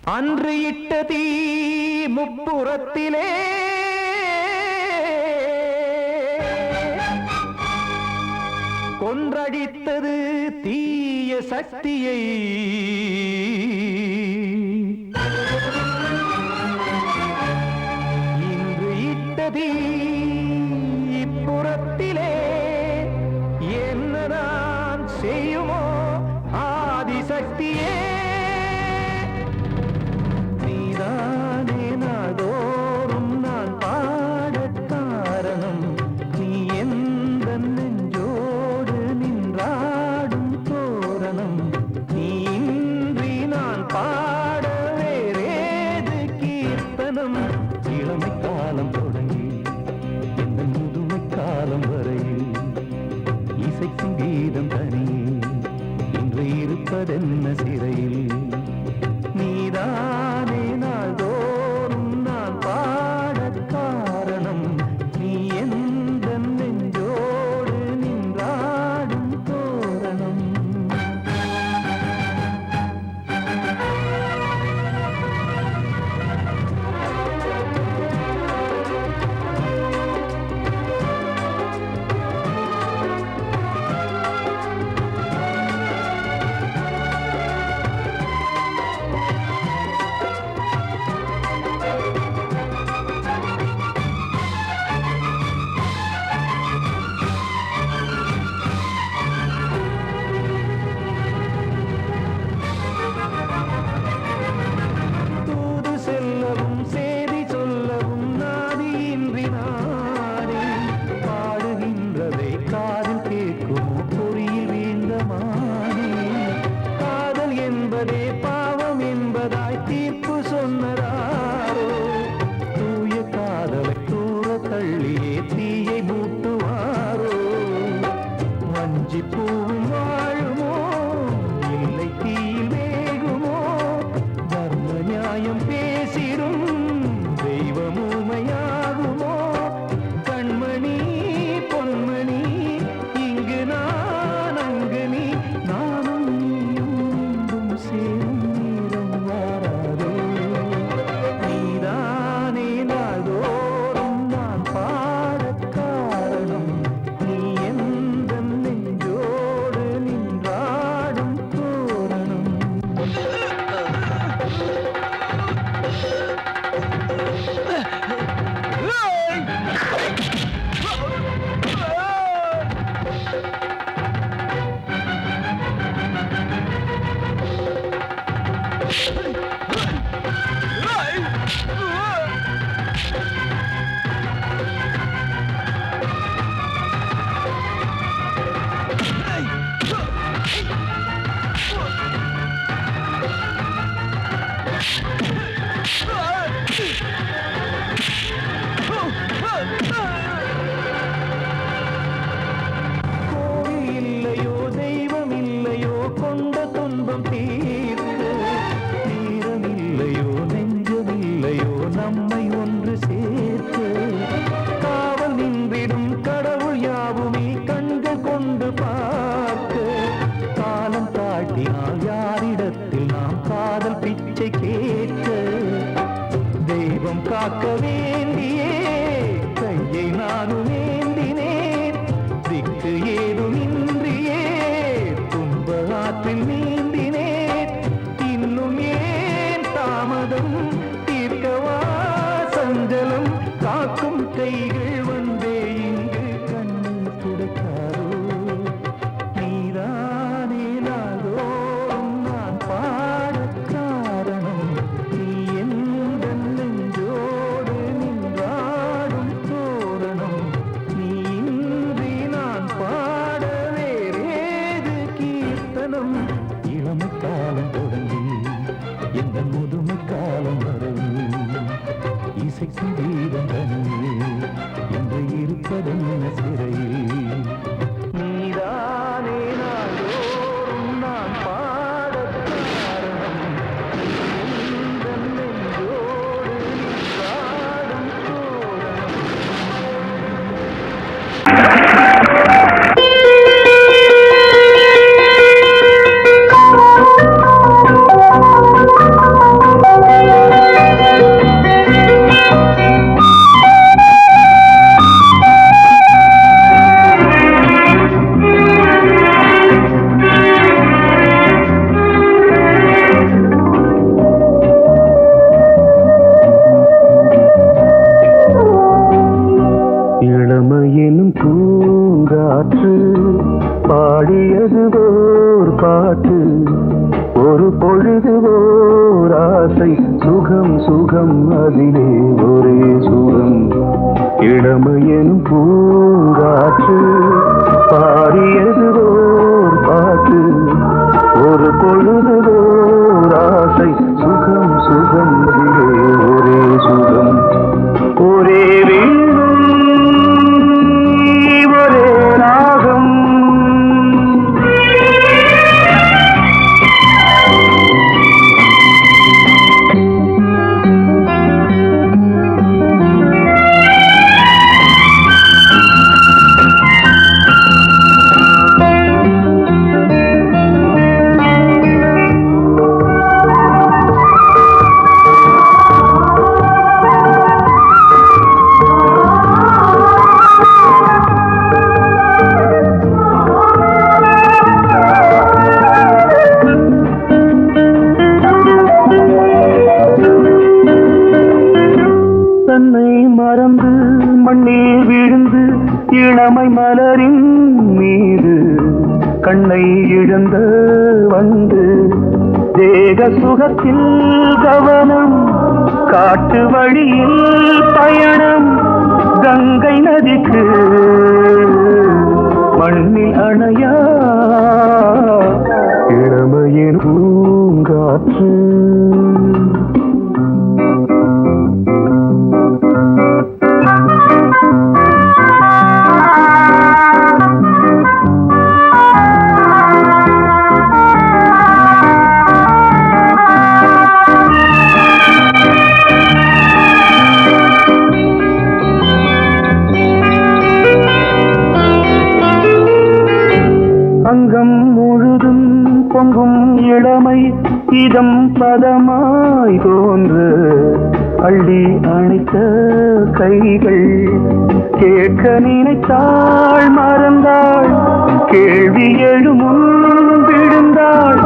அன்று இட்ட தீ முப்புறத்திலே கொன்றடித்தது தீய சக்தியை. இன்று இட்ட தீ இப்புறத்திலே என்னதான் செய்யுமோ ஆதிசக்தியே. நீதானே நாள்தோறும் நான் பாடக் காரணம். நீ எந்த நெஞ்சோடு நின்றாடும் தோரணம். நீ இன்றி நான் பாட வேறேது கீர்த்தனம். இளமை காலம் தொடங்கி எந்த முதுமை காலம் வரையில் இசைக்கும் கீதம் தனியே இன்று இருப்பதென்ன சிறையில். நீதானே நாள்தோறும் நான் பாடக் காரணம். நீ எந்த நெஞ்சோடு நின்றாடும் தோரணம். பாவம் என்பதாய் தீர்ப்பு சொன்னதாரோ. தூய காதலை தூர தள்ளியே தீயை மூட்டுவாரோ. வஞ்சி பூவும் வாழுமோ இல்லை தீயில் வேகுமோ. தர்ம நியாயம் பேசிடும் தெய்வம் ஊமையாகுமோ. கண்மணி பொன்மணி இங்கு நான் அங்கு நீ நானும் சேரும் நேரம் வாராதோ. நீதானே நாள்தோறும் நான் பாடக் காரணம். நீ எந்த நெஞ்சோடு பூங்காற்று பாடியது ஓர் பாட்டு ஒரு பொழுது ஓர் ஆசை சுகம் சுகம் அதிலே ஒரே சுகம் இளமையெனும் பூங்காற்று பாடியது ஓர் பாட்டு ஒரு பொழுது ஓர் ஆசை சுகம் சுகம் அதிலே ஒரே சுகம் ஒரே வீணை ஒரே ராகம் மறந்து மண்ணில் விழுந்து இளமை மலரின் மீது கண்ணை இழந்த வந்து தேக சுகத்தில் கவனம் காட்டு வழியில் பயணம் கங்கை நதிக்கு மண்ணில் அணையா இளமையின் பூங்காற்று அங்கம் முழுதும் பொங்கும் இளமை இதம் பதமாய் தோன்று அள்ளி அணைத்த கைகள் கேட்க நினைத்தாள் மறந்தாள் கேள்வி எழுமுன் விழுந்தாள்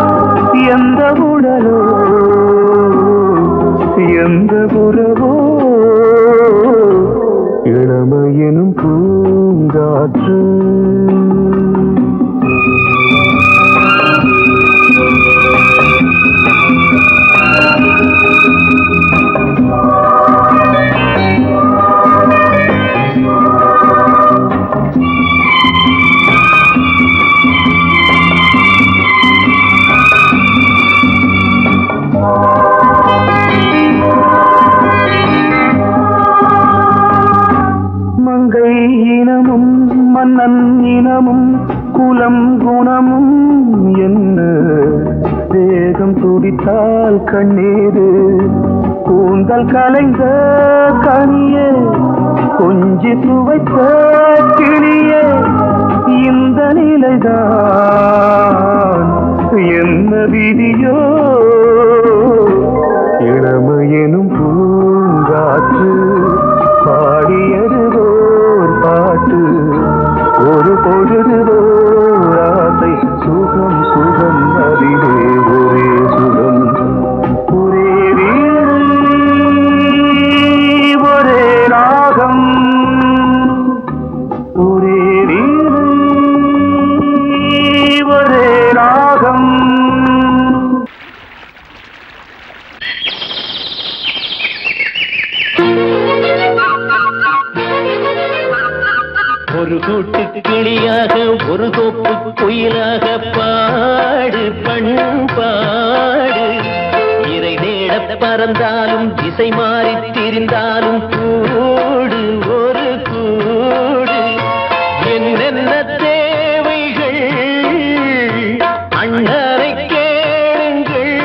எந்த உடலோ எந்த புறவோ இளமையெனும் பூங்காற்று மங்கை இனமும் மன்னன் இனமும் குலம் குணமும் என்ன வேகம் துடித்தால் கண்ணீரு கூந்தல் கலைந்த கனியே கொஞ்சி துவைத்த கிளியே இந்த நிலைதான் என்ன விதியோ இளமையெனும் பூங்காற்று பாடியது ஓர் பாட்டு ஒரு பொழுது ஓர் ஆசை சுகம் சுகம் அதிலே ஒரே சுகம் ஒரே வீணை ஒரே ராகம் ஒரே வீணை ஒரே ராகம் ஒரு கூட்டு கிளியாக ஒரு தோப்பு குயிலாக பாடு பண்பாடு இறை தேட பறந்தாலும் திசை மாறி திரிந்தாலும் கூடு ஒரு கூடு என்னென்ன தேவைகள் அண்ணரை கேளுங்கள்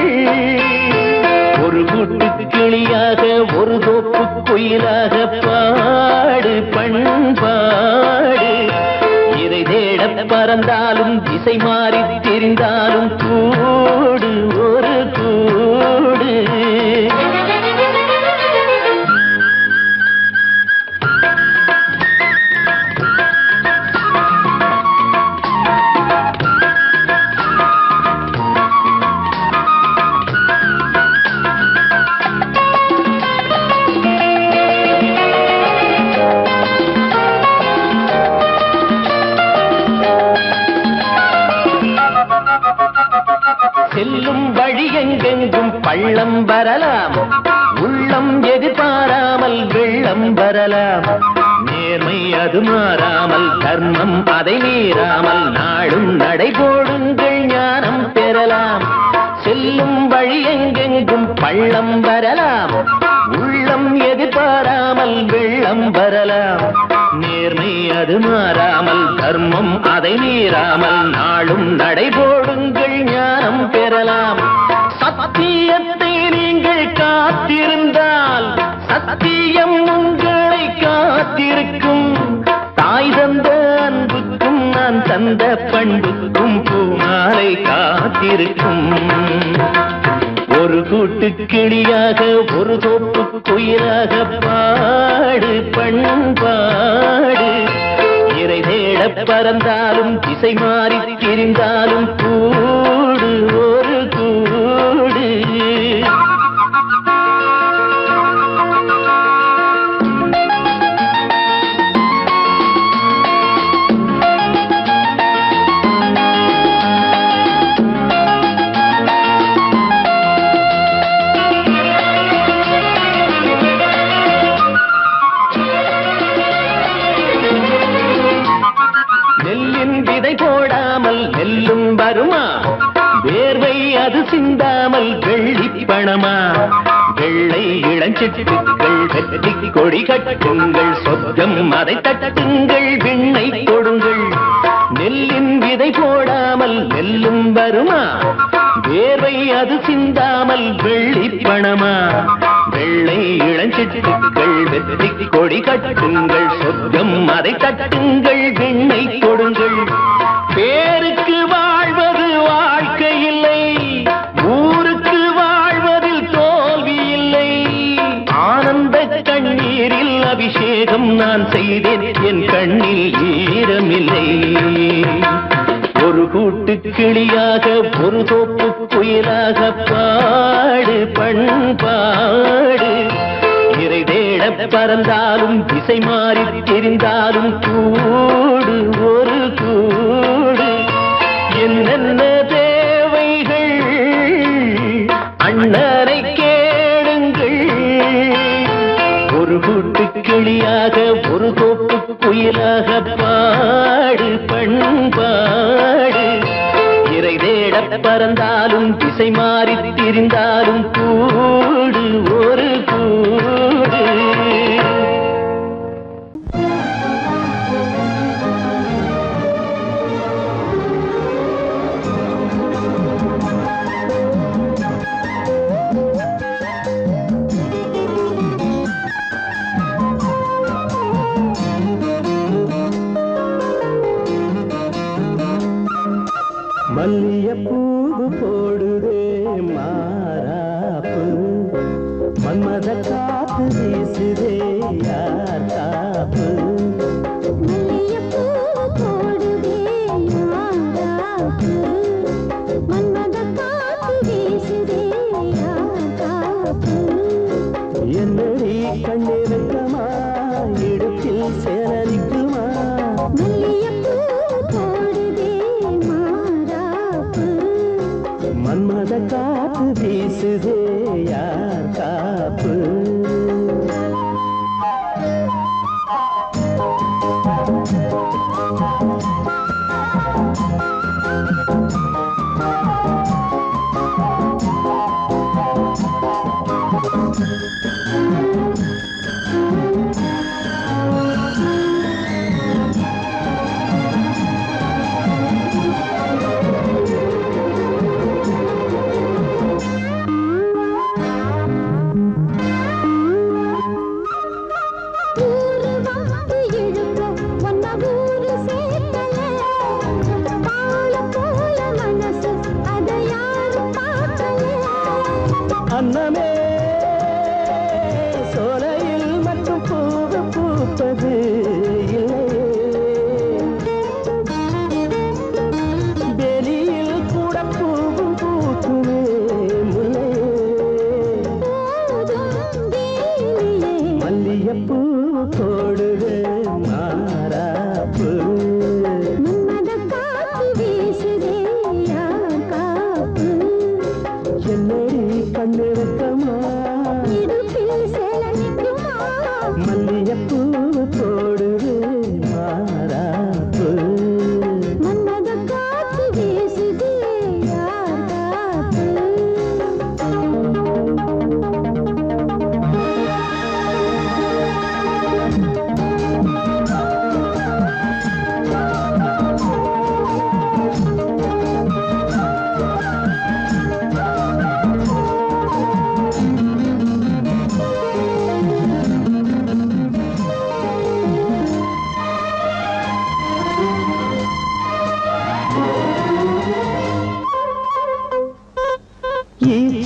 ஒரு கூட்டு கிளியாக ஒரு தோப்பு குயிலாக பாடு பண்பாடு இறை தேட பறந்தாலும் திசை மாறி திரிந்தாலும் கூடு ஒரு கூடு செல்லும் வழி எங்கெங்கும் பள்ளம் வரலாம், உள்ளம் எதிர்பாராமல் வெள்ளம் வரலாம். நேர்மை அது மாறாமல், தர்மம் அதை மீறாமல், நாடும் நடைபோடுங்கள் ஞானம் பெறலாம். செல்லும் வழி எங்கெங்கும் பள்ளம் வரலாம், உள்ளம் எதிர்பாராமல் வெள்ளம் வரலாம். நேர்மை அது மாறாமல், தர்மம் அதை மீறாமல், நாளும் நடைபோடுங்கள் ஞானம் பெறலாம். சத்தியத்தை நீங்கள் காத்திருந்தால் சத்தியம் உங்களை காத்திருக்கும். தாய் தந்த அன்புக்கும் நான் தந்த பண்புக்கும் பூமாலை காத்திருக்கும். ஒரு கூட்டு கிளியாக ஒரு தோப்பு குயிலாக பாடு பண்பாடு. இறை தேட பறந்தாலும் திசை மாறி திரிந்தாலும் கூடு ஒரு கூடு. நெல்லும் வருமா, வேர்வை அது சிந்தாமல் வெள்ளி பணமா. வெள்ளை இளஞ்சிட்டுக்கள் வெற்றி கொடி கட்டுங்கள், சொர்க்கம் அதை தட்டுங்கள், விண்ணை கொடுங்கள். நெல்லின் விதை போடாமல் நெல்லும் வருமா, வேர்வை அது சிந்தாமல் வெள்ளி பணமா. வெள்ளை இளஞ்சிட்டுக்கள் வெற்றி கொடி கட்டுங்கள், சொர்க்கம் அதை தட்டுங்கள், விண்ணை கொடுங்கள். பேருக்கு வாழ்வது வாழ்க்கை இல்லை, ஊருக்கு வாழ்வதில் தோல்வி இல்லை. ஆனந்த கண்ணீரில் அபிஷேகம் நான் செய்தேன், என் கண்ணில் ஈரமில்லை. ஒரு கூட்டு கிளியாக ஒரு தோப்பு குயிலாக பாடு பண்பாடு. இறை தேட பறந்தாலும் திசை மாறி தெரிந்தாலும் கூடு ஒரு கூடு. என்னென்ன தேவைகள் அண்ணனை கேளுங்கள். ஒரு கூட்டு கிளியாக ஒரு தோப்பு குயிலாக பாடு பண்பாடு. இறை தேட பறந்தாலும் திசை மாறி திரிந்தாலும் கூடு ஒரு கூடு. மல்லியப்பூவு போடுதே மாறாப்பு, மன்மத காத்து வீசுதே யார் காப்பு. மல்லியப்பூவு போடுதே மாறாப்பு, மன்மத காத்து வீசுதே யார் காப்பு. என்னடி கண்ணே வெக்கமா, இடுப்பில் சேரரிக்குமா. மல்லியப்பூவு போடுதே மாறாப்பு, மன்மத காத்து வீசுதே யார் காப்பு. ஊரு வந்து இழுக்க ஒன்ன ஊரு சேர்த்தல.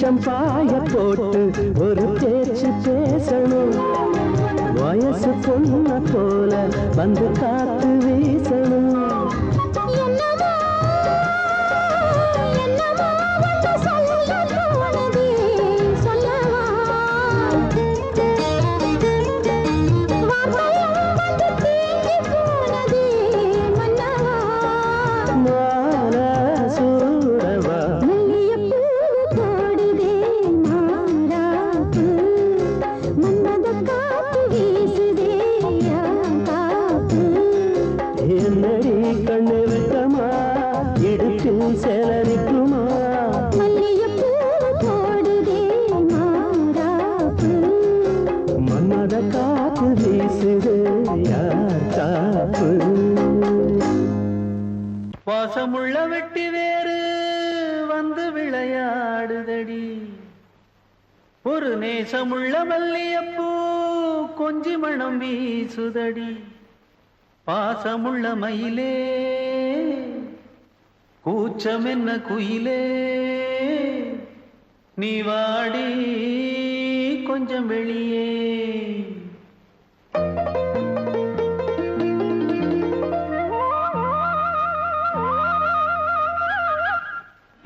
வெளிச்சம் பாய போட்டு ஒரு பேச்சு பேசணும். வயசு பொண்ண போல வந்து காத்து வீசணும். என்னமோ என்னமோ ஒன்று சொல்ல தோணுதே, சொல்லவா? வார்த்தையும் வந்து தீங்கி போனதே, மன்னவா. மாலை சூடவா மல்லிகைப்பூ போடுதே மாறாப்பு, மன்மத காத்து வீசுதே காப்பு. என்னடி கண்ணு வெட்டமா இடுப்பில் சேலரிக்குமா? மல்லிகைப்பூ போடுதே மாறாப்பு. மன்மத காத்து வீசுது யார் காப்பு? வாசமுள்ள வெட்டி வேறு வந்து விளையாடுதடி, ஒரு நேசமுள்ள மல்லியப்பூ கொஞ்சி மணம் வீசுதடி. பாசமுள்ள மயிலே கூச்சம் என்ன குயிலே, நீ வாடி கொஞ்சம் வெளியே.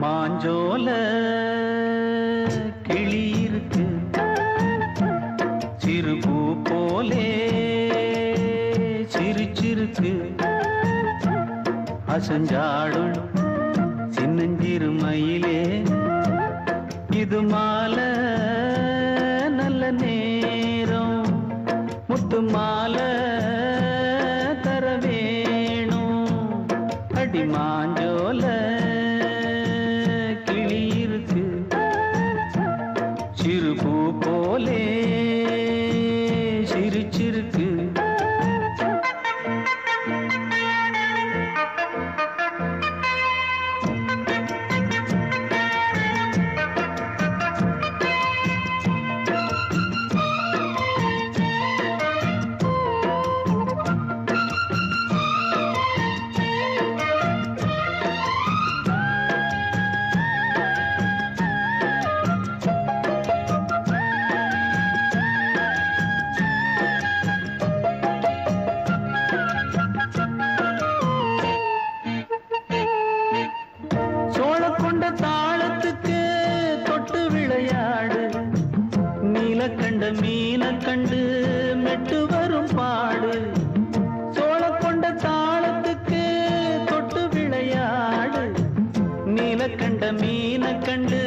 மாஞ்சோல கிளி இருக்கு, சிறு பூ போலே சிரிச்சிருக்கு. அசஞ்சாடும் சின்னஞ்சிறு மயிலே, இது மாலை நல்ல நேரம், முத்து மாலை தர வேணும். அடி மாஞ்சோல கிளி இருக்கு, சிறு பூ போலே சிரிச்சிருக்கு. சோழக்கொண்ட தாளத்துக்கு தொட்டு விளையாடு, நீலக்கண்ட மீன கண்டு மெட்டு வரும் பாடு. சோழக்கொண்ட தாளத்துக்கு தொட்டு விளையாடு, நீலக்கண்ட மீன கண்டு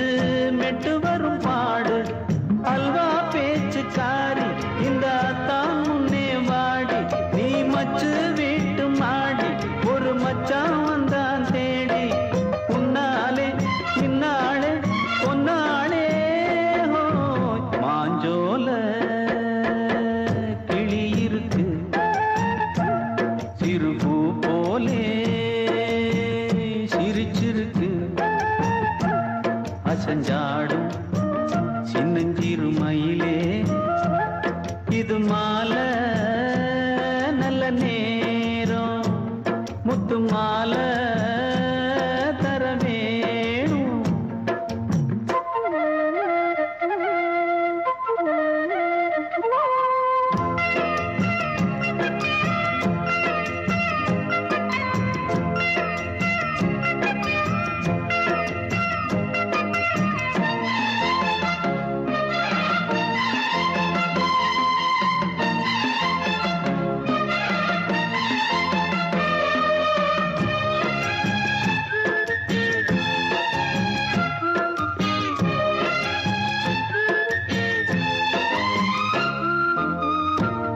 மெட்டு வரும் பாடு. அல்வா பேச்சுக்காரி இந்த தான் முன்னே வாடி, நீ மச்சு வீட்டு மாடி, ஒரு மச்சான் வந்தான் தேடி. உன்னாலே இன்னாளே பொன்னாளே ஹோய், மாஞ்சோல கிளி இருக்கு, சிறு பூ போலே சிரிச்சிருக்கு. அசஞ்சாடும் சின்னஞ்சிறு மயிலே, இது மாலை நல்ல நேரம், முத்து மாலை தர வேணும்.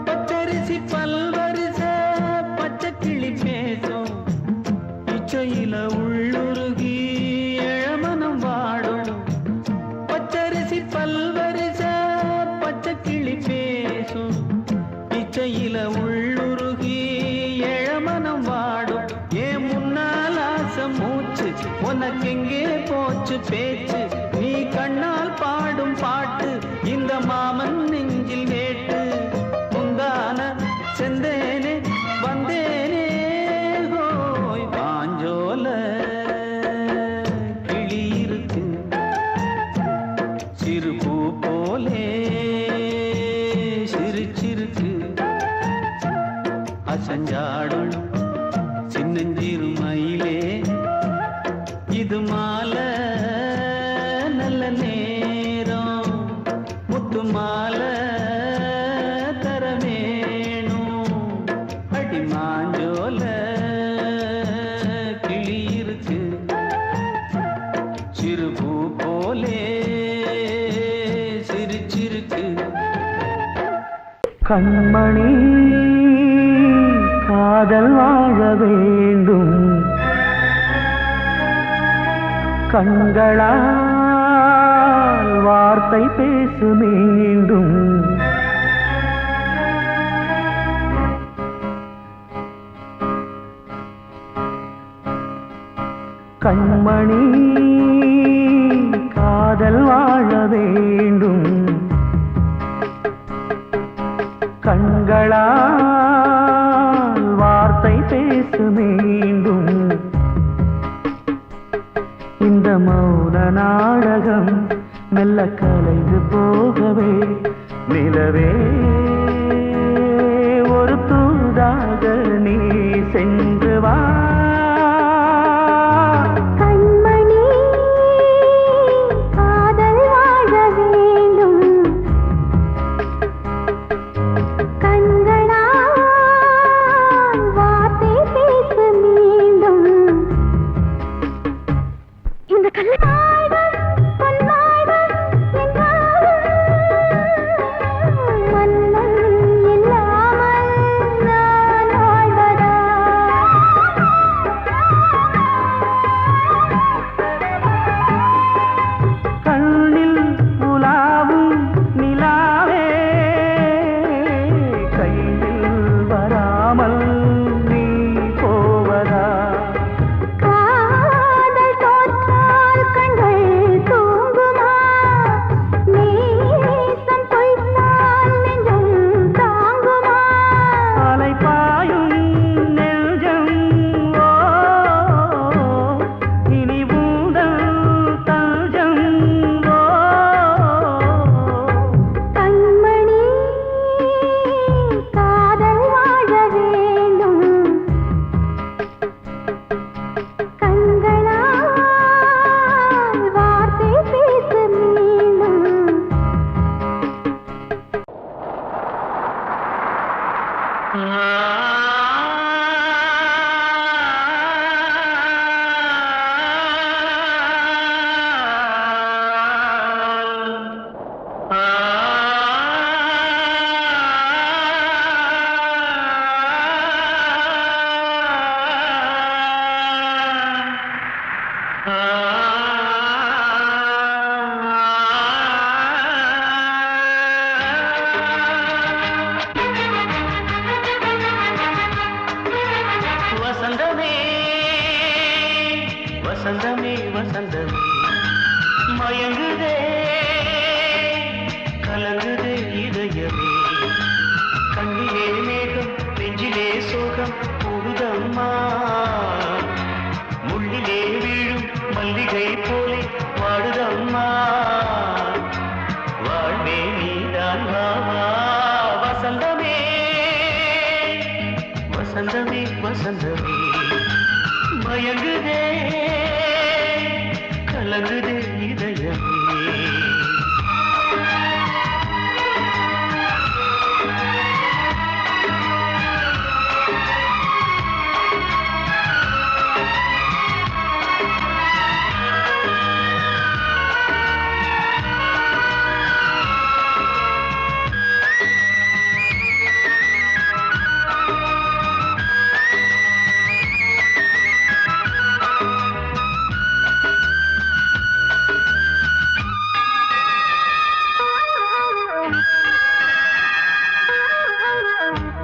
பச்சரிசி பல்வரிச பச்சை கிளி பேசும், இச்சையில உள்ளுருகி இளமனம் வாடும். பச்சரிசி பல்வரிச பச்சை கிளி பேசும், இச்சையில உள்ளுருகி இளமனம் வாடும். ஏன் முன்னால் ஆசை மூச்சு, உனக்கெங்கே போச்சு பேச்சு, நீ கண்ணால் பாடும் பாட்டு இந்த மாமன் நெஞ்சில் வேட்டு. முந்தான செந்தேனே வந்தேனே ஹோய், பாஞ்சோல கிளி இருக்கு, மயிலே இது மாலை நல்ல நேரம் முத்து மாலை தர வேணும் அடி மாஞ்சோல கிளி இருக்கு சிறுபூ போலே சிரிச்சிருக்கு கண்மணி காதல் வாழ வேண்டும் கண்களால் வார்த்தை பேசு மீண்டும் கண்மணி காதல் வாழ வேண்டும் கண்களால் வார்த்தை பேசு மீண்டும் இந்த மௌன நாடகம் மெல்ல கலைந்து போகவே நிலவே ஒரு தூதாக நீ சென்று வா கண்மணி காதல் வாழ வேண்டும் கண்களால் வார்த்தை பேச மீண்டும் இந்த கல்லாய்கள் பொன்னாய்கள் என்றாலும் மன்னன் இல்லாமல் நான் வாழ்வதா கண்ணில் உலாவும் நிலாவே கையில் வராமல் நீ போவதா காதல் தோற்றால் கண்கள் தூங்குமா நேசம் பொய்த்தால் நெஞ்சம் தாங்குமா அலைபாயும் நெஞ்சம் ஓ இனி ஊடல் தஞ்சம் ஓ கண்மணி காதல் வாழ வேண்டும் கண்களால் வார்த்தை பேச மீண்டும் வசந்தமே வசந்தமே வசந்தமே மயங்குதே கலங்குதே இதயமே கண்ணிலே மேகம் நெஞ்சிலே சோகம் கூடுதம்மா முள்ளிலே வீழும் மல்லிகை போலே வாடுதம்மா வாழ்வே நீதான் வாவா வசந்தமே வசந்தமே வசந்தமே மயங்குதே கலங்குதே இதயமே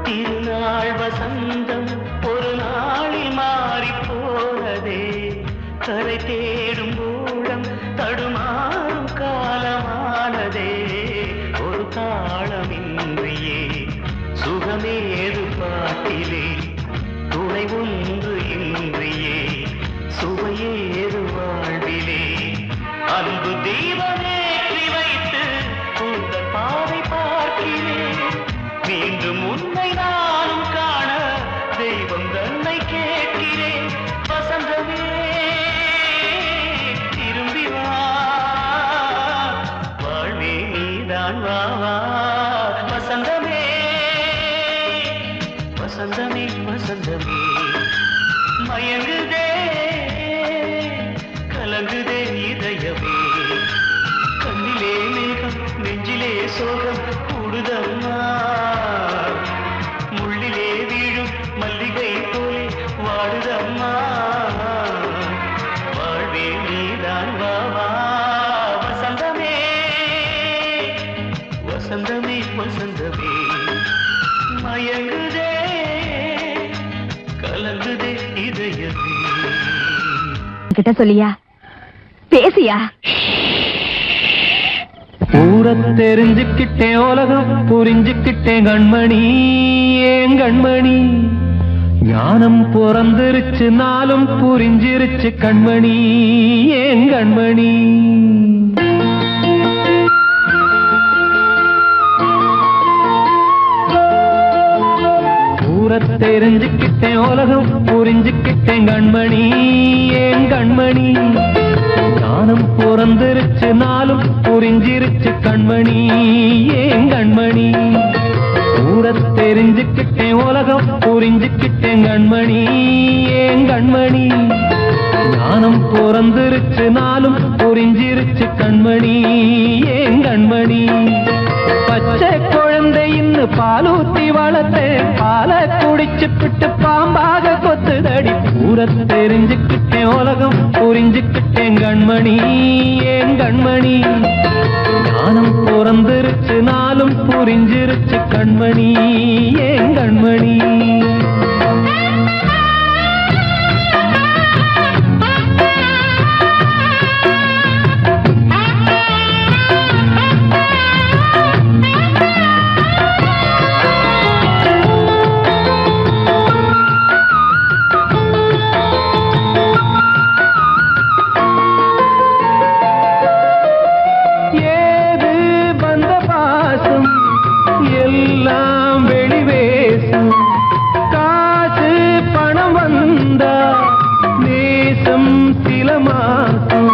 திருநாள் வசந்தம் ஒரு நாளில் மாறி போனதே கரை தேடும் ஊடம் தடுமாறும் காலமானதே ஒரு தாளமின்றியே சுகமேது பாட்டிலே துணை ஒன்று இன்றியே சுவையேது வாழ்விலே அன்பு தீபமேற்றி வைத்து உங்கள் பாதை பார்க்கிறேன் மீண்டும் உன்னை நானும் காண தெய்வம் தன்னை கேட்கிறேன் சோகம் கூடுதம்மா முள்ளிலே வீழும் மல்லிகை போலே வாடுதம்மா வாழ்வே நீதான் வாவா வசந்தமே வசந்தமே வசந்தமே மயங்குதே கலங்குதே இதயமே கிட்ட சொல்லியா பேசியா ஊர தெரிஞ்சுக்கிட்டேன் உலகம் புரிஞ்சுக்கிட்டேன் கண்மணி ஏன் கண்மணி ஞானம் பிறந்திருச்சு நாளும் புரிஞ்சிருச்சு கண்மணி ஏன் கண்மணி ஊர தெரிஞ்சுக்கிட்டேன் உலகம் புரிஞ்சுக்கிட்டேன் கண்மணி ஏன் கண்மணி ஞானம் பிறந்திருச்சு நாளும் புரிஞ்சிருச்சு கண்மணி ஏன் கண்மணி ஊர தெரிஞ்சுக்கிட்டேன் உலகம் புரிஞ்சுக்கிட்டேன் கண்மணி ஏன் கண்மணி ஞானம் பிறந்திருச்சு நாளும் புரிஞ்சிருச்சு கண்மணி ஏன் கண்மணி பச்சை குழந்தை இன்னும் பாலூத்தி வளர்த்தேன் பாலை குடிச்சு பிட்டு பாம்பாக கொத்துதடி ஊர தெரிஞ்சுக்கிட்டேன் உலகம் புரிஞ்சுக்கிட்டேன் கண்மணி ஏன் கண்மணி ஞானம் பிறந்திருச்சு நாளும் புரிஞ்சிருச்சு கண்மணி ஏன் கண்மணி எல்லாம் வெளிவேசம் காசு பணம் வந்தா நேசம் சில மாசம்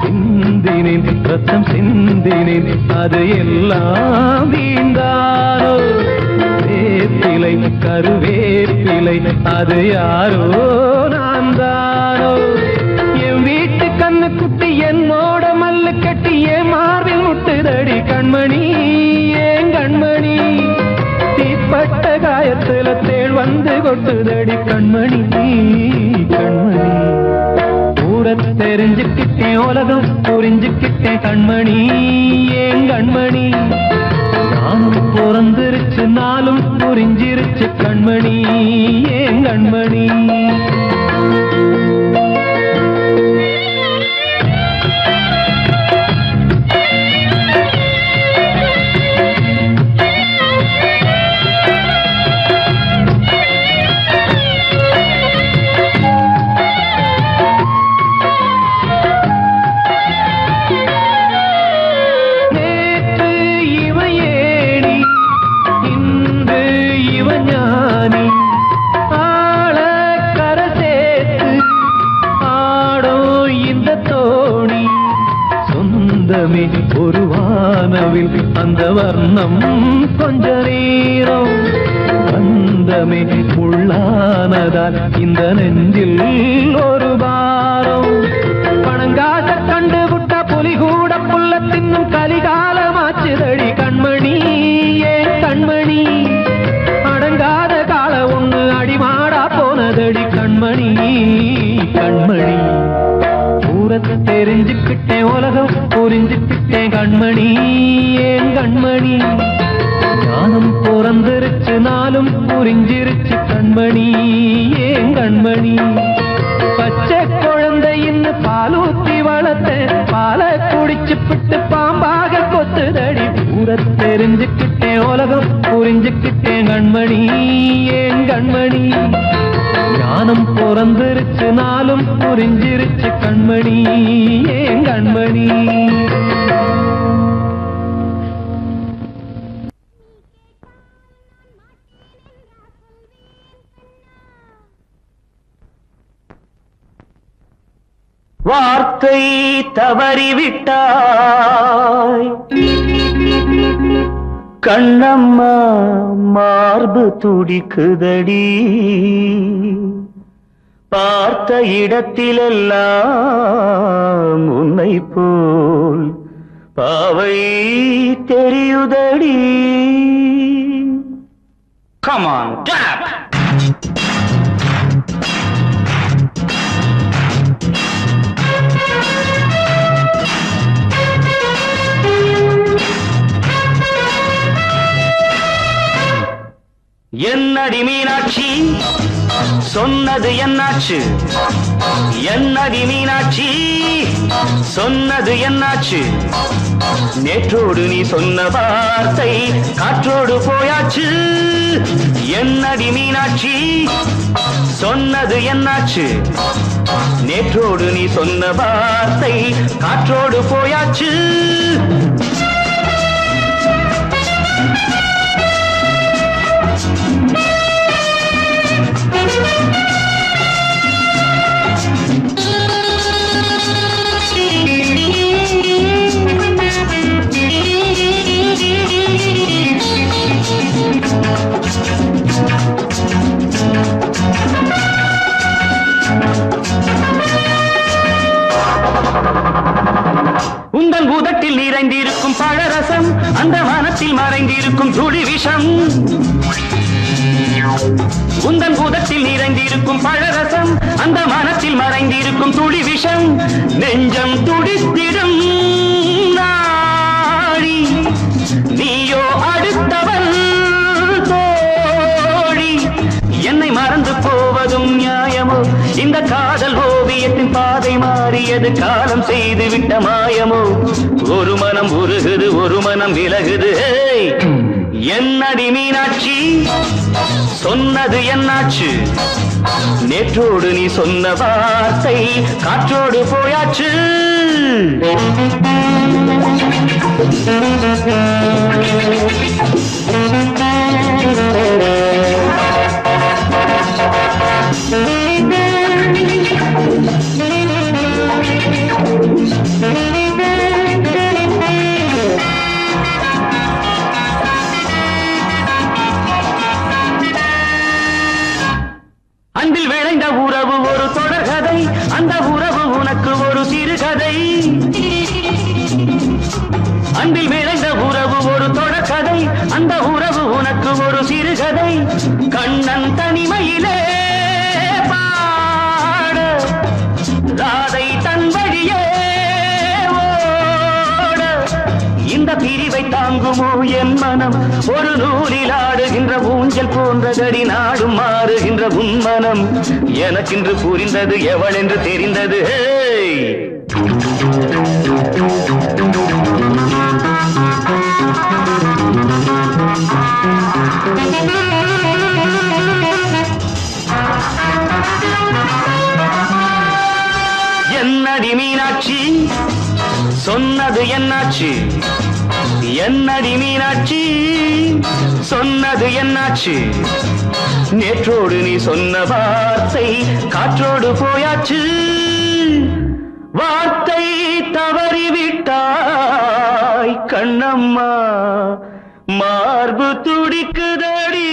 சிந்தினேன் ரத்தம் சிந்தினேன் அது எல்லாம் வீண்டாரோ வேப்பிலை கருவேப்பிலை அது யாரோ நான் தானோ என் வீட்டு கண்ணு குட்டி என்னோட மல்லு கட்டி என் மார்பில் முட்டுதடி கண்மணி ஏன் கண்மணி தீப்பட்ட காயத்துல தேள் வந்து கொட்டுதடி கண்மணி கண்மணி ஊர தெரிஞ்சுக்கிட்டேன் உலகம் புரிஞ்சுக்கிட்டேன் கண்மணி ஏன் கண்மணி நானும் பிறந்திருச்சு நாளும் புரிஞ்சிருச்சு கண்மணி ஏன் கண்மணி ஒரு வானவில் அந்த வர்ணம் கொஞ்ச நேரம் பந்தமே உள்ளானதால் இந்த நெஞ்சில் ஒரு பாரம் பணங்காச கண்டு விட்ட புலி கூட புல்ல தின்னும் கலிகாலமாச்சுதடி கண்மணி ஏன் கண்மணி அடங்காத கால ஒண்ணு அடிமாடா போனதடி கண்மணி கண்மணி தெரிஞ்சுக்கிட்டேன் உலகம் புரிஞ்சுக்கிட்டேன் கண்மணி ஏன் கண்மணி ஞானம் பிறந்திருச்சு நாளும் புரிஞ்சிருச்சு கண்மணி ஏன் கண்மணி பச்சை குழந்தை இன்னும் பாலூத்தி வளர்த்தேன் பாலை குடிச்சு பிட்டு பாம்பாக கொத்துதடி ஊர தெரிஞ்சுக்கிட்டேன் உலகம் புரிஞ்சுக்கிட்டேன் கண்மணி ஏன் கண்மணி ஞானம் பிறந்திருச்சு நாளும் புரிஞ்சிருச்சு கண்மணி ஏன் கண்மணி வார்த்தை தவறிவிட்டாய் கண்ணம்மா மார்பு துடிக்குதடி பார்த்த இடத்திலெல்லாம் உன்னை போல் பாவை தெரியுதடி. Come on, tap! என்னடி மீனாட்சி சொன்னது என்னாச்சு? என்னடி மீனாட்சி சொன்னது என்னாச்சு? நேற்றோடு நீ சொன்ன வார்த்தை காற்றோடு போயாச்சு. என்னடி மீனாட்சி சொன்னது என்னாச்சு? நேற்றோடு நீ சொன்ன வார்த்தை காற்றோடு போயாச்சு. உந்தன் உதட்டில் நிறைந்திருக்கும் பழரசம் அந்த மனத்தில் மறைந்திருக்கும் துளி விஷம். உந்தன் உதட்டில் நிறைந்திருக்கும் பழரசம் அந்த மனத்தில் மறைந்திருக்கும் துளி விஷம். நெஞ்சம் துடித்திடும் நாடி நீயோ அடுத்தவன் தோழி. என்னை மறந்து போவதும் நியாயமோ? இந்த காதல் ஓவியத்தின் பாதை மாறியது காலம் செய்து விட்ட மாயமோ? ஒரு மனம் உருகுது ஒரு மனம் விலகுது. என்னடி மீனாட்சி சொன்னது என்னாச்சு? நேற்றோடு நீ சொன்ன வார்த்தை காற்றோடு போயாச்சு. அன்பில் விளைந்த உறவு ஒரு தொடர்கதை, அந்த உறவு உனக்கு ஒரு சிறுகதை. அன்பில் விளைந்த உறவு ஒரு தொடர்கதை, அந்த உறவு உனக்கு ஒரு சிறுகதை. கண்ணன் தனிமையிலே பாட ராதை தன் வழியே ஓட. இந்த பிரிவை தாங்குமோ என் மனம்? ஒரு நூலில் ஆடுகின்ற ஊஞ்சல் போன்றதடி நாடும் மாறுகின்ற உன்மனம். எனக்கென்று புரிந்தது எவள் என்று தெரிந்தது. என்னடி மீனாட்சி சொன்னது என்னாச்சு? என்னடி மீனாட்சி சொன்னது என்னாச்சு? நேற்றோடு நீ சொன்ன வார்த்தை காற்றோடு போயாச்சு. வார்த்தை தவறிவிட்டாய் கண்ணம்மா, மார்பு துடிக்குதடி.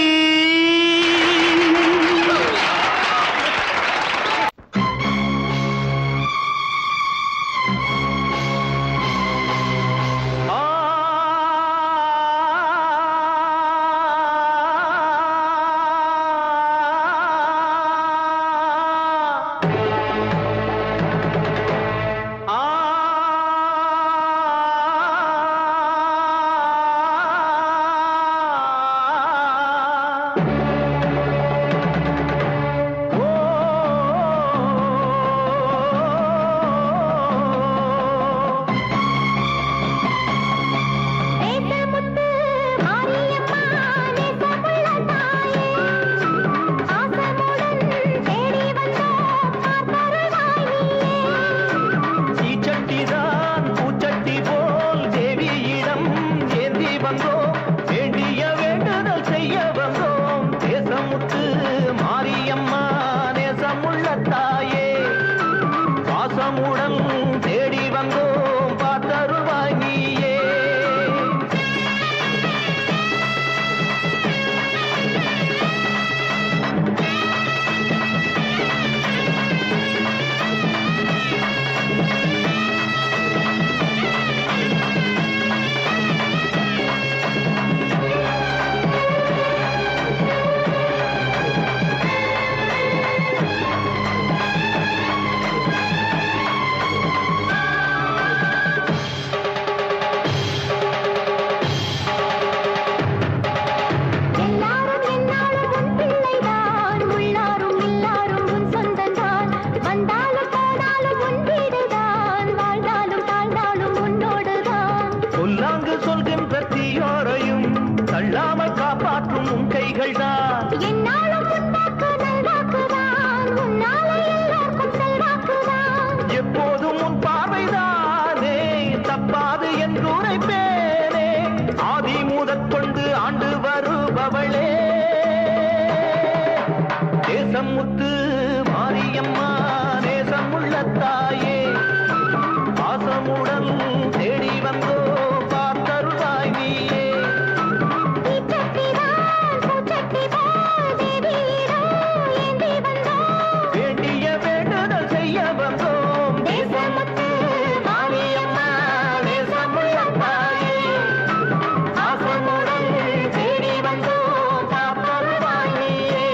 உள்ளத்தாயே பாசமுடன் தேடி வந்தோ பார்த்தருவாய் நீயே வேண்டிய வேண்டுதல் செய்ய வந்தோம் தேசமுத்து மாரியம்மா தேசமுள்ளத்தாயே பாசமுடன் தேடி வந்தோ பார்த்தருவாய் நீயே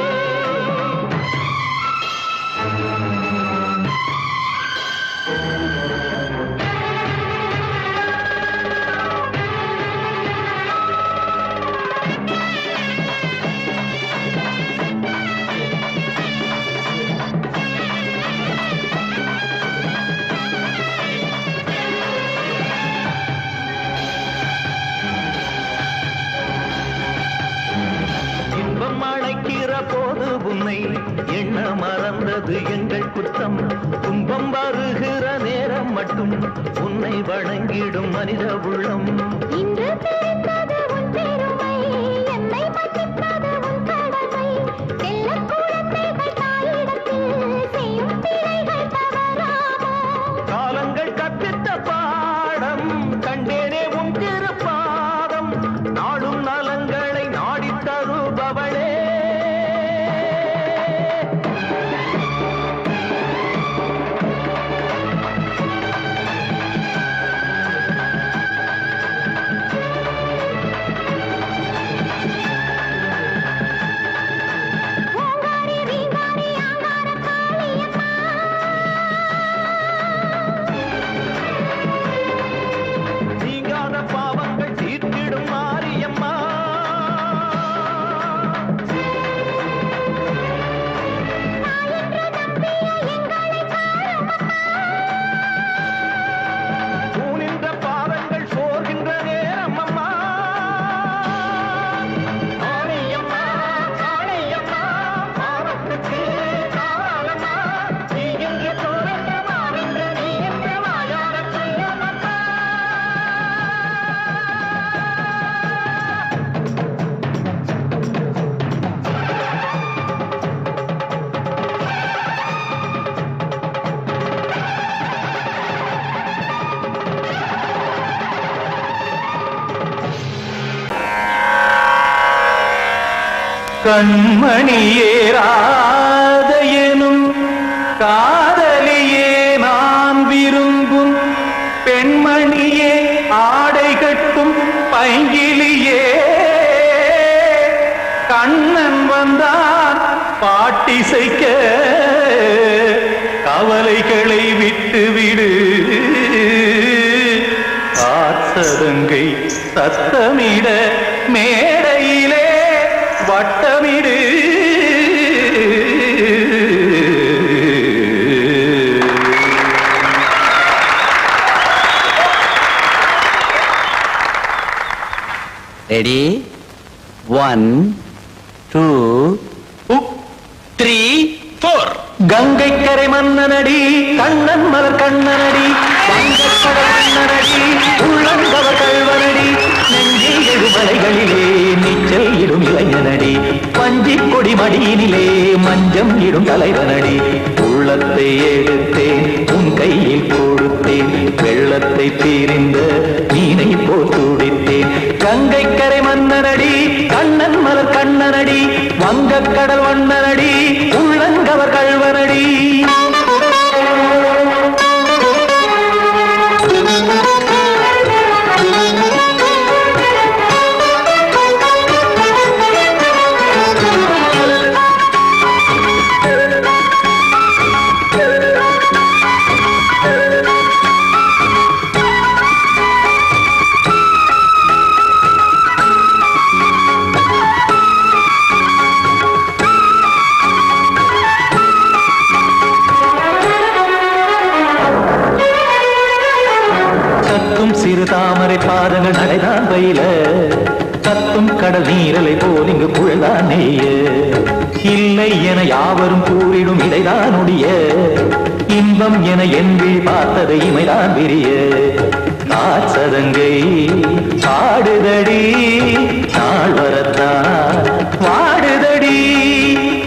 இன்பம் அழைக்கிற போது உன்னை எண்ண மறந்தது எங்கள் குற்றம் துன்பம் வருகிற நேரம் மட்டும் உன்னை வணங்கிடும் மனித உள்ளம் இன்று தெரிந்தது உன் பெருமை என்னை மதிப்பது உன் கடமை செல்ல குழந்தைகள் தாயிடத்தில் செய்யும் பிழைகள் தவறாமோ காலங்கள் கற்பித்த பாடம் கண்டேனே உன் திருப்பாதம் நாடும் நலங்களை நாடித் தருபவளே ஓங்காரி ரீங்காரி ஆங்கார காளியம்மா நீங்காத பாவங்கள் தீர்த்திடும் மாரியம்மா என்று நம்பிய எங்களை பாருமம்மா தூணின்ற பாதங்கள் சோர்கின்ற நேரம் அம்மா மாரியம்மா காளியம்மா பாவத்துக்கு காரணம்மா நீ என்று தோன்ற மாறின்ற நீ என்று வாயார சொல்லுமம்மா கண்மணியேராத எனும் காதலியே நான் விரும்பும் பெண்மணியே ஆடை கட்டும் பைங்கிலியே கண்ணன் வந்தான் பாட்டிசைக்க கவலைகளை விட்டுவிடு காத்ததங்கை சத்தமிட மேடையிலே வட்டமிடு ரெடி 1 2 3 4 கங்கை கரை மன்னனடி கண்ணன் மலர் கண்ணனடி வங்கக்கடல் மன்னனடி உள்ளந்தவர் கல்வனடி நெஞ்சில் எழுமலைகளிலே நீச்சல் இடும் இளைஞனடி பஞ்சிக் கொடி மடியினிலே மஞ்சம் இடும் தலைவனடி உள்ளத்தை எடுத்தேன் உன் கையில் கொடுத்தேன் வெள்ளத்தை தீரிந்த மீனை போல் துடித்தேன் கங்கை கரை மன்னனடி கண்ணன் மலர் கண்ணனடி வங்கக்கடல் வண்ணனடி உள்ளங்கவர் கல்வனடி சிறு தாமரை பாதங்கள் நடைதான் பயில கத்தும் கடல் நீரலை போல் இங்கு புழல்தான் நெய்ய இல்லை என யாவரும் கூறிடும் இடைதான் ஒடிய இன்பம் என என்பி பார்த்தது இமைதான் விரிய காற்சதங்கை பாடுதடி நாள் வரத்தான் வாடுதடி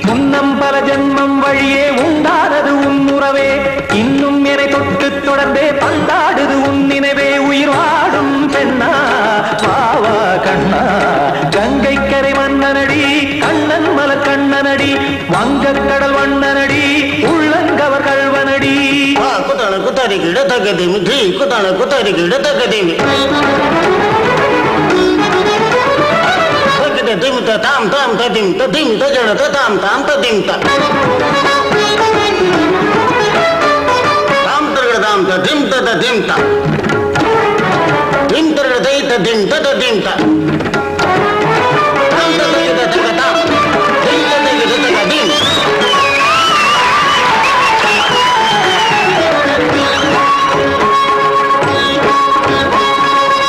முன்னம் பல ஜென்மம் வழியே உண்டானது உன் உறவே இன்னும் என்னை தொட்டு தொடர்ந்தே பந்தாடுது உன் நினைவே உயிர் வாடும் பெண்ணா வாவா கண்ணா கங்கை கரை மன்னனடி கண்ணன் மலர் கண்ணனடி வங்கக் கடல் வண்ணனடி உள்ளங்கவர் கல்வனடி குத்தான குத்தாரி கிட தகதிமி ட்ரீ குத்தான குத்தாரி கிட தகதிமி திம் தாம் தாம் ததிம் ததிம் தஜட தாம் தாம் ததிம் தாம் தரகட தாம் ததிம் ததிம் தாம் திம் தரகட தை ததிம் ததிம் தாம் தாம் ததிம் ததிம் தாம் திம் ததிம் ததிம்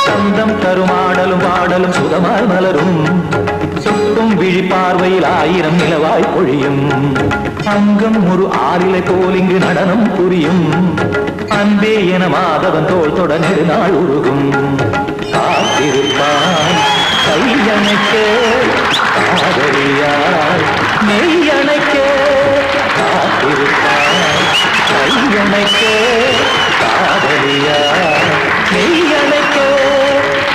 சந்தம் தருமாடலும் பாடலும் சுகமாய் மலரும் சுட்டும் விழி பார்வையில் 1000 நிலவாய் பொழியும் அங்கம் ஒரு ஆறிலை போல் இங்கு நடனம் புரியும் அன்பே என மாதவன் தோள் தொட நெடுநாள் உருகும் காத்திருப்பான் கையணைக்க காதலியார் மெய்யணைக்க காத்திருப்பான் கையணைக்க காதலியார் மெய்யணைக்க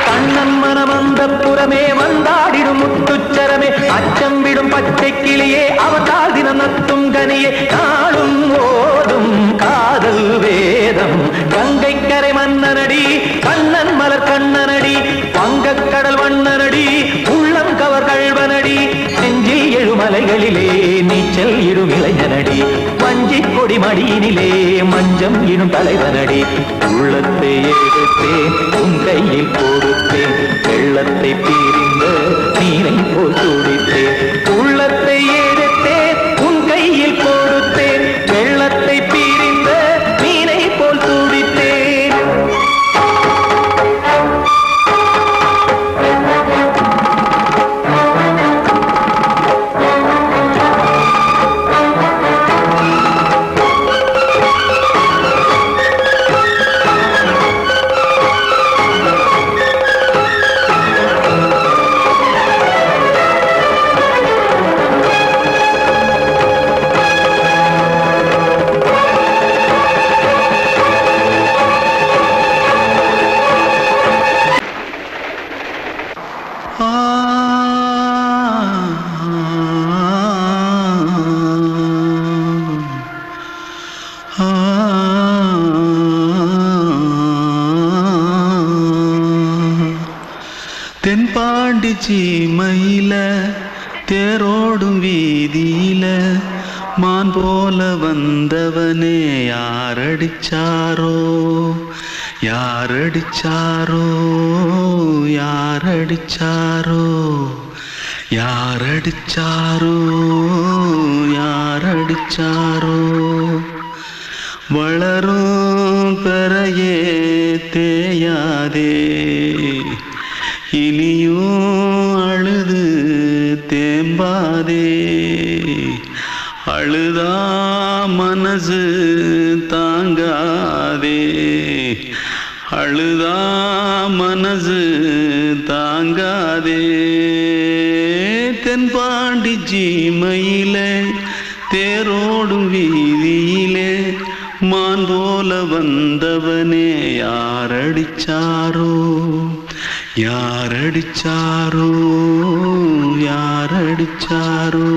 கண்ணன் மனமந்த புறமே வந்தாடிடும் முத்துச்சரமே அச்சம் விடும் பச்சை கிளியே அவதால் தினம் நத்தும் கனியே நாளும் ஓதும் காதல் வேதம் கங்கை கரை மன்னனடி கண்ணன் மலர் கண்ணனடி வங்கக் கடல் வண்ணனடி உள்ளம் கவர் கல்வனடி நெஞ்சில் எழுமலைகளிலே நீச்சல் இடும் இளைஞனடி வஞ்சிக் கொடி மடியினிலே மஞ்சம் இடும் தலைவனடி உள்ளத்தை எடுத்தேன் உன் கையில் கொடுத்தேன் வெள்ளத்தை பீரிந்த நீரை போல் துடித்தேன் உள்ளத்தை எடுத்தேன் உன் கையில் கொடுத்தேன் வெள்ளத்தை பீரிந்த நீரை போல் துடித்தேன் தென்பாண்டி சீமையில தேரோடும் வீதியில மான் போல வந்தவனே யாரடிச்சாரோ யாரடிச்சாரோ யாரடிச்சாரோ யாரடிச்சாரோ யாரடிச்சாரோ வளரும் பெறையே தேயாதே இனியும் அழுது தேம்பாதே அழுதா மனசு தாங்காதே அழுதா மனசு தாங்காதே தென்பாண்டி சீமையிலே தேரோடும் வீதியிலே மான் போல வந்தவனே யாரடிச்சாரோ யாரடிச்சாரோ யாரடிச்சாரோ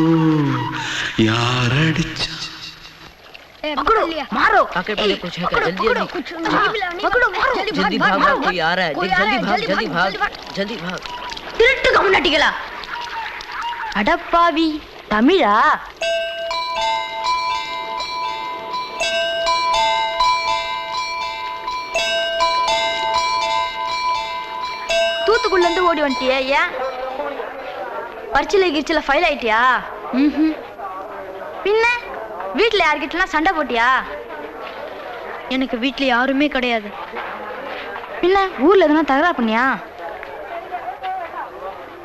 யாரடிச்சா पकड़ो मारो आके पहले कुछ है क्या जल्दी पकड़ो मारो जल्दी भाग कोई आ रहा है देख जल्दी भाग திருட்டு கம்னட்டிகளா அடப்பாவி தமிழா தூத்துக்குள்ள இருந்து ஓடி வந்துட்டியா ஏன் பரிச்சையில கிரிச்சில ஃபைல் ஆயிட்டியா பின்ன வீட்டுல யார்கிட்டலாம் சண்டை போட்டியா எனக்கு வீட்டுல யாருமே கிடையாது பின்ன ஊர்ல எதுனா தகராறு பண்ணியா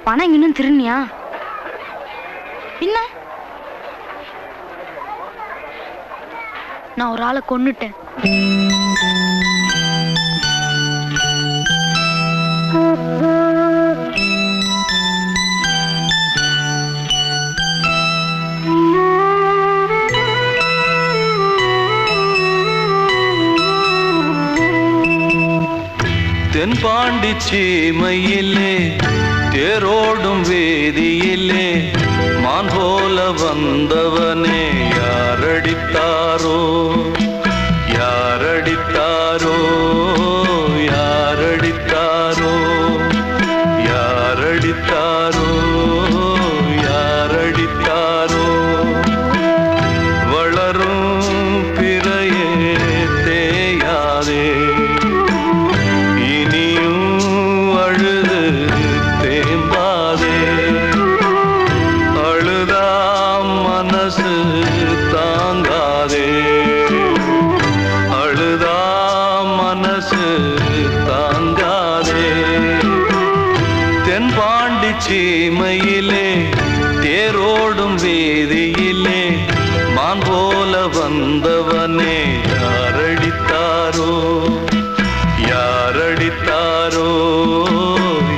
பணம் இன்னும் திருநியா பின்ன நான் ஒரு ஆளை கொன்னுட்டேன் தென்பாண்டி சீமையிலே தேரோடும் வேதியிலே மான் போல வந்தவனே யாரடித்தாரோ யாரடித்தாரோ யாரடித்தாரோ யாரடித்தாரோ யாரடித்தாரோ வளரும் பிறையே தேயாதே இனியும் அழுது தேம்பாதே அழுதாம் மனசு தாங்காதே அழுதாம் மனசு தாங்காதே தென்பாண்டி சீமையிலே தேரோடும் வேதியிலே மான் போல வந்தவனே யாரடித்தாரோ யாரடித்தாரோ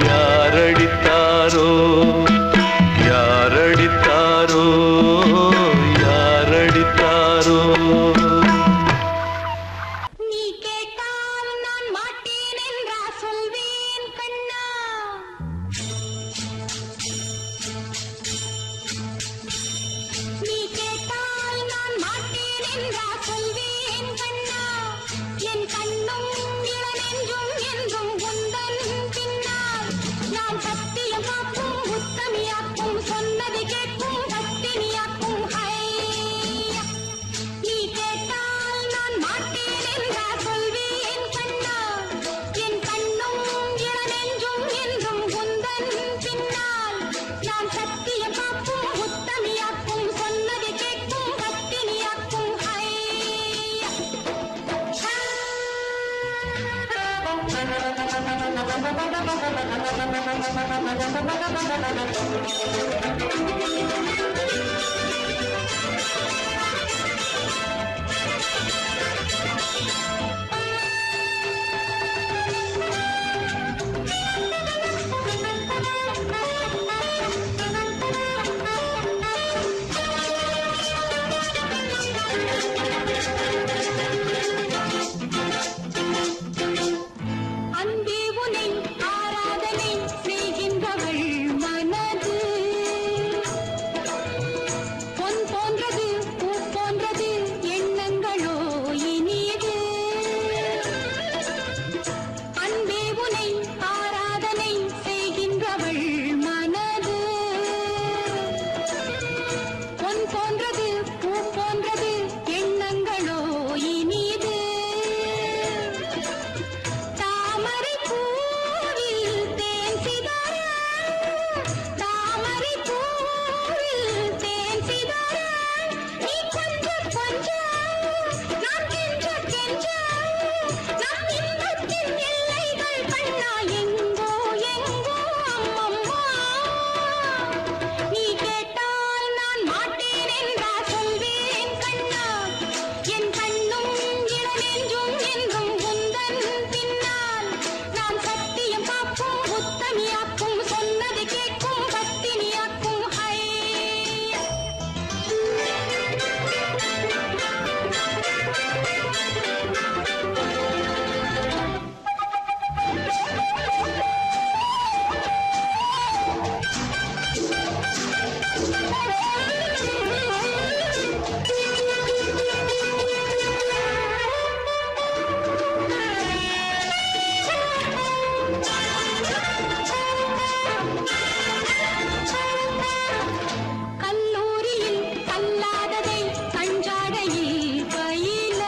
யாரடித்தாரோ யாரடித்தாரோ யாரடித்தாரோ நீ கேட்டால் நான் மாட்டேன் என்றா சொல்வேன் கண்ணா நீ கேட்டால் நான் மாட்டேன் என்றா சொல்வேன் கண்ணா என் கண்ணும் இளநெஞ்சும் என்றும் உந்தன் பின்னால் நான் சத்தியம் காக்கும் உத்தமியாக்கும் சொன்னது கேட்கும் பத்தினியாக்கும் ஐயா நீ கேட்டால் நான் மாட்டேன் என்றா சொல்வேன் கண்ணா என் கண்ணும் இளநெஞ்சும் என்றும் உந்தன் பின்னால் நான் சத்தியம் காக்கும் உத்தமியாக்கும் சொன்னது கேட்கும் பத்தினியாக்கும் ஐயா அன்பே உனை ஆராதனை செய்கின்றவள் மனது பொன் போன்றது பூ போன்றது எண்ணங்களோ இனியது அன்பே உனை ஆராதனை செய்கின்றவள் மனது பொன் போன்றது பூ போன்றது எண்ணங்களோ இனியது தாமரை பூவில் தேன் சிதற தாமரை பூவில் தேன் சிதற நீ கொஞ்சம் கொஞ்சம் நான் கெஞ்ச கெஞ்ச நம் இன்பத்தின் எல்லைகள் கண்ணா எங்கோ எங்கோ அம்மம்மா நீ கேட்டால் நான் மாட்டேன் என்றா சொல்வேன் கண்ணா என் கண்ணும் இளநெஞ்சும் என்றும் உந்தன் பின்னால் நான் சத்தியம் காக்கும் உத்தமியாக்கும் சொன்னது கேட்கும் பத்தினியாக்கும் ஐயா கல்லூரியில் கல்லாததை கஞ்சாடையில் பயில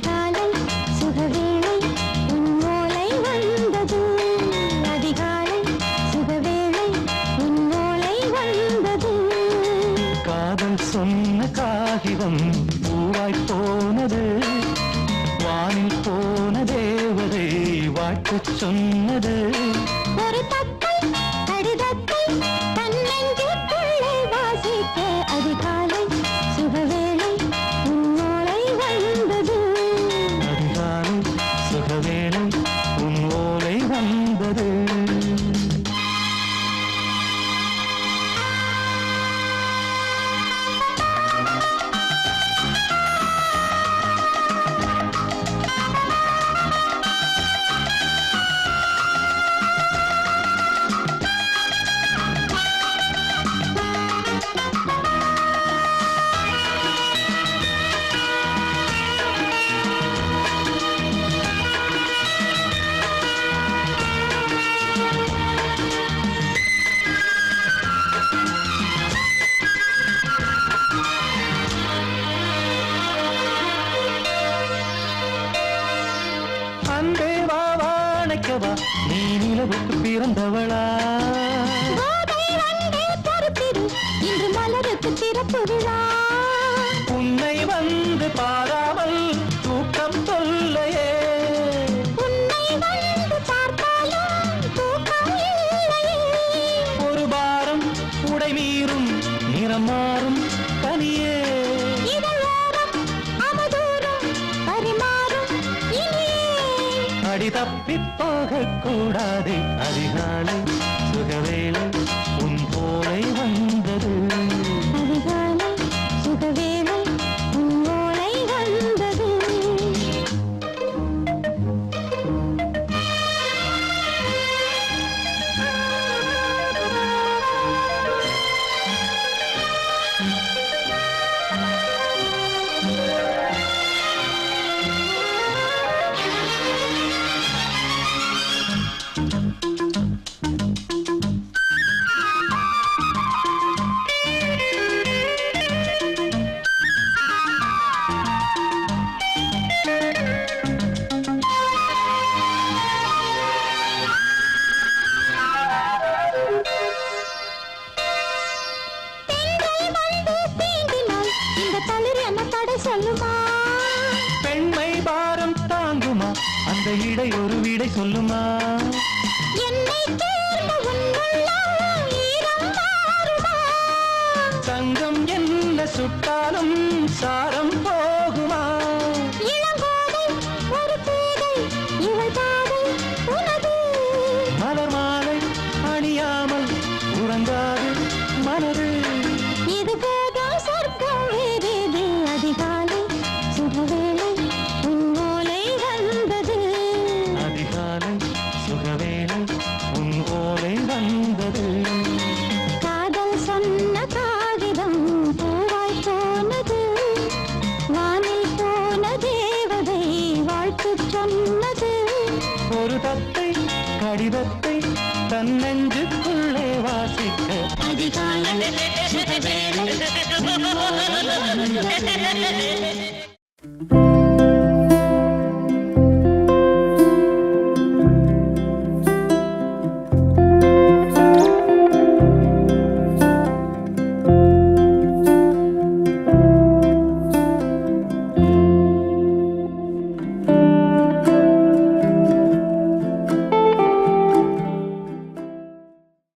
அதிகாலை சுகவேளை உன் ஓலை வந்தது அதிகாலை சுகவேளை உன் ஓலை வந்தது காதல் சொன்ன காகிதம் பூவாய் போனது வானில் போன தேவதை வாழ்த்து சொன்னது ஒரு தத்தை கடிதத்தை தன்னெஞ்சுக்குள்ளே வாசிக்க அதிகாலை சுகவேளை உன் ஓலை வந்தது அதிகாலை சுகவேளை உன் ஓலை வந்தது அன்பே வா வாழைக்கவா நீ நிலவுக்கு பிறந்தவளா கோதை வந்தே பொறுத்திரு இன்று மலருக்கு திறப்பு விழா உன்னை வந்து பாராமல் தூக்கம் தொல்லையே உன்னை வந்து பார்த்தாலும் தூக்கம் இல்லையே ஒரு பாரம் உடை மீறும் நிறம் மாறும் தனியே இதழோரம் அமுதூரம் பரிமாறும் இனியே அடி தப்பிப் போகக் கூடாது அதிகாலை சுகவேளை உன் போலை வந்தது அதிகாலை சுகவேளை உன் ஓலை வந்தது பெண்கள் வந்து தீண்டினால் இந்த தளிர் என்ன தடை சொல்லுமா பெண்மை பாரம் தாங்குமா அந்த இடை ஒரு விடை சொல்லுமா என்னை தேர்ந்த உன் உள்ளம் ஈரம் மாறுமா தங்கம் என்ன சுட்டாலும் சாரம் போகுமா இளங்கோதை ஒரு பேதை இவள் பாதை உனது மலர் மாலை அணியாமல் உறங்காது மனது இது போதும் சொர்க்கம் வேறேது அதிகாலை சுகவேளை உன் ஓலை வந்தது அதிகாலை சுகவேளை உன் ஓலை வந்தது காதல் சொன்ன காகிதம் பூவாய் போனது வானில் போன தேவதை வாழ்த்து சொன்னது ஒரு தத்தை கடிதத்தை தன்னெஞ்சுக்குள்ளே வாசிக்க அதிகாலை சுகவேளை உன் ஓலை வந்தது